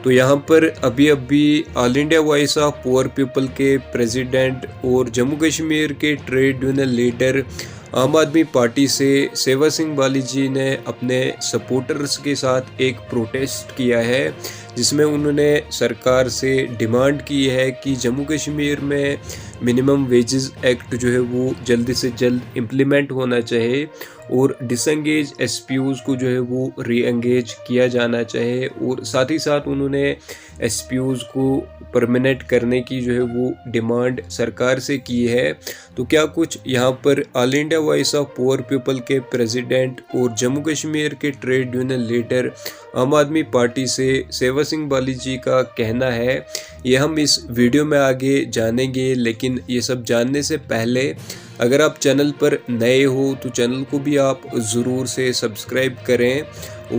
तो यहाँ पर अभी अभी all India voice of poor people के प्रेसिडेंट और जम्मू कश्मीर के ट्रेड यूनियन लीडर आम आदमी पार्टी से सेवा सिंह बाली जी ने अपने सपोर्टर्स के साथ एक प्रोटेस्ट किया है, जिसमें उन्होंने सरकार से डिमांड की है कि जम्मू कश्मीर में मिनिमम वेजेस एक्ट जो है वो जल्दी से जल्द इम्प्लीमेंट होना चाहिए और डिसंगेज एसपीयूज़ को जो है वो रीएंगेज किया जाना चाहिए और साथ ही साथ उन्होंने एसपीयूज़ को परमानेंट करने की जो है वो डिमांड सरकार से की है। तो क्या कुछ यहाँ पर all India voice of poor people के प्रेसिडेंट और जम्मू कश्मीर के ट्रेड यूनियन लीडर आम आदमी पार्टी से सेवा सिंह बाली जी का कहना है, ये हम इस वीडियो में आगे जानेंगे। लेकिन ये सब जानने से पहले अगर आप चैनल पर नए हो तो चैनल को भी आप ज़रूर से सब्सक्राइब करें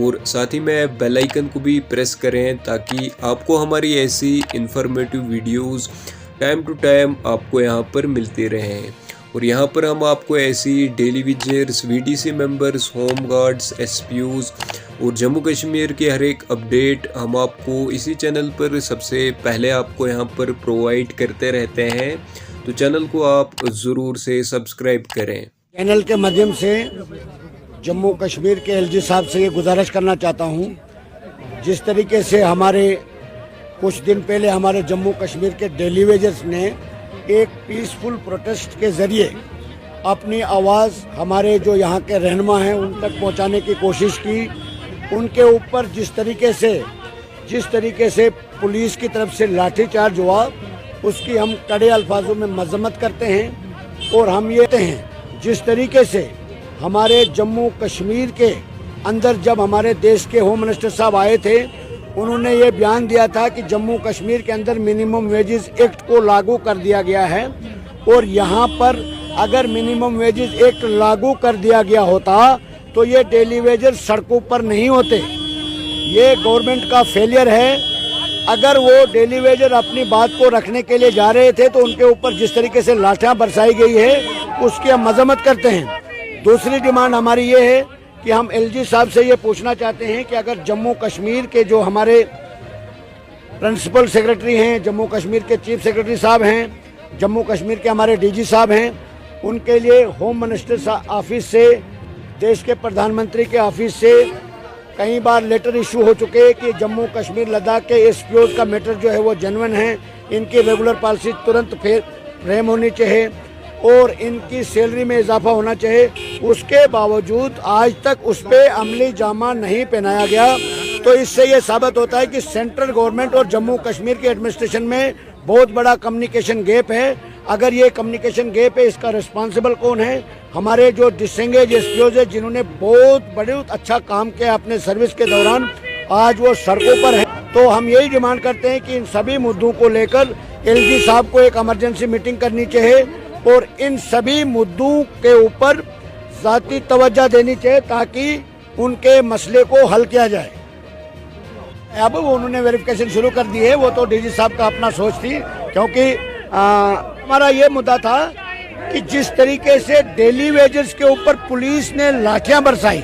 और साथ ही में बेल आइकन को भी प्रेस करें ताकि आपको हमारी ऐसी informative videos time to time आपको यहाँ पर मिलते रहें। और यहाँ पर हम आपको ऐसी daily wagers, VDC members, home guards, SPOs और जम्मू कश्मीर के हर एक अपडेट हम आपको इसी चैनल पर सबसे पहले आपको यहाँ पर प्रोवाइड करते रहते हैं। तो चैनल को आप ज़रूर से सब्सक्राइब करें। चैनल के माध्यम से जम्मू कश्मीर के एलजी साहब से ये गुजारिश करना चाहता हूँ, जिस तरीके से हमारे कुछ दिन पहले हमारे जम्मू कश्मीर के डेली वेजर्स ने एक पीसफुल प्रोटेस्ट के ज़रिए अपनी आवाज़ हमारे जो यहाँ के रहनुमा हैं उन तक पहुँचाने की कोशिश की। उनके ऊपर जिस तरीके से पुलिस की तरफ से लाठीचार्ज हुआ उसकी हम कड़े अल्फाजों में मजम्मत करते हैं। और हम ये कहते हैं जिस तरीके से हमारे जम्मू कश्मीर के अंदर जब हमारे देश के होम मिनिस्टर साहब आए थे, उन्होंने ये बयान दिया था कि जम्मू कश्मीर के अंदर मिनिमम वेजेस एक्ट को लागू कर दिया गया है और यहाँ पर अगर मिनिमम वेजेस एक्ट लागू कर दिया गया होता तो ये डेली वेजर सड़कों पर नहीं होते। ये गवर्नमेंट का फेलियर है। अगर वो डेली वेजर अपनी बात को रखने के लिए जा रहे थे तो उनके ऊपर जिस तरीके से लाठियां बरसाई गई है उसकी हम मजम्मत करते हैं। दूसरी डिमांड हमारी ये है कि हम एलजी साहब से ये पूछना चाहते हैं कि अगर जम्मू कश्मीर के जो हमारे प्रिंसिपल सेक्रेटरी हैं, जम्मू कश्मीर के चीफ सेक्रेटरी साहब हैं, जम्मू कश्मीर के हमारे डीजी साहब हैं, उनके लिए होम मिनिस्टर ऑफिस से, देश के प्रधानमंत्री के ऑफिस से कई बार लेटर इशू हो चुके हैं कि जम्मू कश्मीर लद्दाख के एसपीओ का मैटर जो है वो जेन्युइन है, इनकी रेगुलर पॉलिसी तुरंत फ्रेम होनी चाहिए और इनकी सैलरी में इजाफा होना चाहिए। उसके बावजूद आज तक उस पर अमली जामा नहीं पहनाया गया। तो इससे ये साबित होता है कि सेंट्रल गवर्नमेंट और जम्मू कश्मीर के एडमिनिस्ट्रेशन में बहुत बड़ा कम्युनिकेशन गैप है। अगर ये कम्युनिकेशन गैप है, इसका रिस्पॉन्सिबल कौन है? हमारे जो डिसेंगेज एसपीओज है जिन्होंने बहुत अच्छा काम किया अपने सर्विस के दौरान, आज वो सड़कों पर है। तो हम यही डिमांड करते हैं कि इन सभी मुद्दों को लेकर एलजी साहब को एक इमरजेंसी मीटिंग करनी चाहिए और इन सभी मुद्दों के ऊपर ज़ाती तवज्जो देनी चाहिए ताकि उनके मसले को हल किया जाए। अब वो उन्होंने वेरिफिकेशन शुरू कर दी है, वो तो डीजी साहब का अपना सोच थी, क्योंकि हमारा ये मुद्दा था कि जिस तरीके से डेली वेजर्स के ऊपर पुलिस ने लाठियां बरसाई,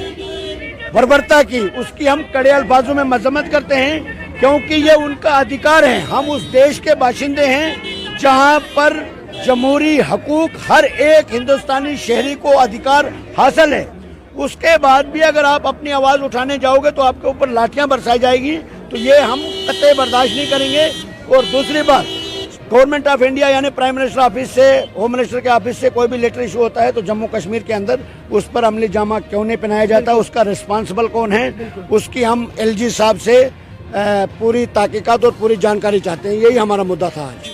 बर्बरता की, उसकी हम कड़े अल्फाजों में मजम्मत करते हैं क्योंकि ये उनका अधिकार है। हम उस देश के बाशिंदे हैं जहां पर जमहूरी हकूक हर एक हिंदुस्तानी शहरी को अधिकार हासिल है। उसके बाद भी अगर आप अपनी आवाज़ उठाने जाओगे तो आपके ऊपर लाठियां बरसाई जाएगी, तो ये हम कतई बर्दाश्त नहीं करेंगे। और दूसरी बात, गवर्नमेंट ऑफ इंडिया यानी प्राइम मिनिस्टर ऑफिस से, होम मिनिस्टर के ऑफिस से कोई भी लेटर इशू होता है तो जम्मू कश्मीर के अंदर उस पर अमली जामा क्यों नहीं पहनाया जाता, उसका रिस्पॉन्सिबल कौन है, उसकी हम एलजी साहब से पूरी तहकीकात और पूरी जानकारी चाहते हैं। यही हमारा मुद्दा था आज।